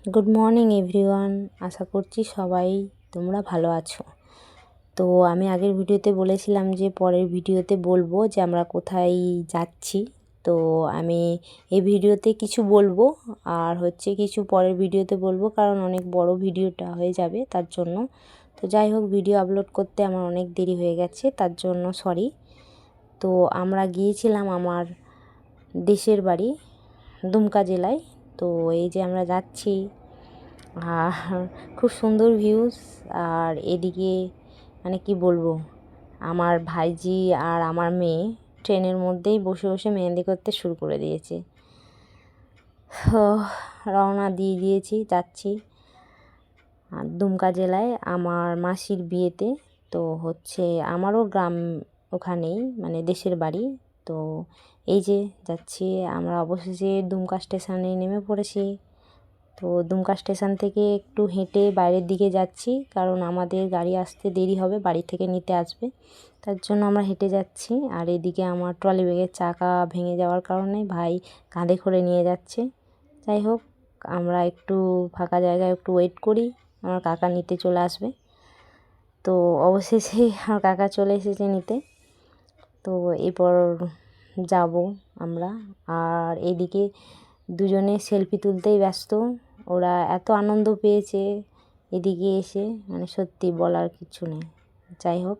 Good morning everyone, আশা করছি সবাই তোমরা ভালো আছো। তো আমি আগের ভিডিওতে বলেছিলাম যে পরের ভিডিওতে বলবো যে আমরা কোথায় যাচ্ছি। তো আমি এই ভিডিওতে কিছু বলবো আর কিছু পরের ভিডিওতে বলবো, কারণ অনেক বড় ভিডিওটা হয়ে যাবে তার জন্য। তো যাই হোক, ভিডিও আপলোড করতে আমার অনেক দেরি হয়ে গেছে, তার জন্য সরি। তো আমরা গিয়েছিলাম আমার দেশের বাড়ি দুমকা জেলায়। তো এই যে আমরা যাচ্ছি, আর খুব সুন্দর ভিউজ। আর এদিকে মানে কি বলবো, আমার ভাইজি আর আমার মেয়ে ট্রেনের মধ্যেই বসে বসে মেহেন্দি করতে শুরু করে দিয়েছে। রওনা দিয়ে দিয়েছি, যাচ্ছি আর দুমকা জেলায় আমার মাসির বিয়েতে। তো আমারও গ্রাম ওখানেই, মানে দেশের বাড়ি। তো এই যে যাচ্ছি আমরা, অবশেষে দুমকা স্টেশনে নেমে পড়েছি। তো দুমকা স্টেশন থেকে একটু হেঁটে বাইরের দিকে যাচ্ছি, কারণ আমাদের গাড়ি আসতে দেরি হবে, বাড়ি থেকে নিতে আসবে, তার জন্য আমরা হেঁটে যাচ্ছি। আর এদিকে আমার ট্রলি ব্যাগের চাকা ভেঙে যাওয়ার কারণে ভাই কাঁধে করে নিয়ে যাচ্ছে। যাই হোক, আমরা একটু ফাঁকা জায়গায় একটু ওয়েট করি, আমার কাকা নিতে চলে আসবে। তো অবশেষে আমার কাকা চলে এসেছে নিতে। তো এরপর যাব আমরা। আর এদিকে দুজনে সেলফি তুলতেই ব্যস্ত, ওরা এত আনন্দ পেয়েছে এদিকে এসে, মানে সত্যি বলার কিছু নেই। যাই হোক,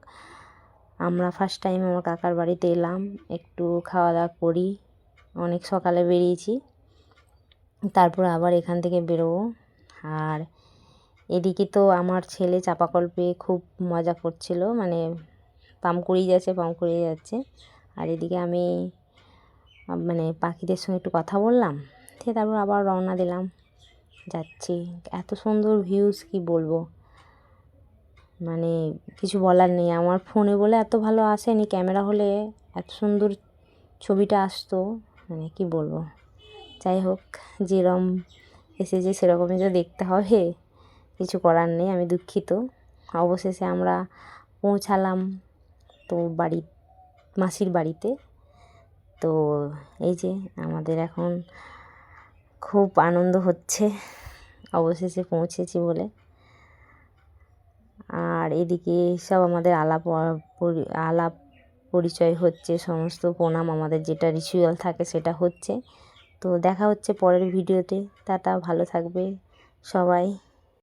আমরা ফার্স্ট টাইম আমার কাকার বাড়িতে এলাম, একটু খাওয়া দাওয়া করি, অনেক সকালে বেরিয়েছি, তারপর আবার এখান থেকে বেরোবো। আর এদিকে তো আমার ছেলে চাপাকল পেয়ে খুব মজা করছিল, মানে পাম্প করিয়ে যাচ্ছে। আর এদিকে আমি মানে পাখিদের সঙ্গে একটু কথা বললাম, তারপর আবার রওনা দিলাম, যাচ্ছি। এত সুন্দর ভিউজ, কি বলবো, মানে কিছু বলার নেই। আমার ফোনে বলে এত ভালো আসেনি, ক্যামেরা হলে এত সুন্দর ছবিটা আসতো, মানে কি বলবো। যাই হোক, যেরকম এসেছে সেরকমই তো দেখতে হবে, কিছু করার নেই, আমি দুঃখিত। অবশেষে আমরা পৌঁছালাম তো মাসির বাড়িতে। তো এই যে আমাদের এখন খুব আনন্দ হচ্ছে অবশেষে পৌঁছেছি বলে। আর এদিকে সব আমাদের আলাপ পরিচয় হচ্ছে, সমস্ত প্রণাম আমাদের যেটা রিচুয়াল থাকে সেটা হচ্ছে। তো দেখা হচ্ছে পরের ভিডিওতে। টাটা, ভালো থাকবে সবাই।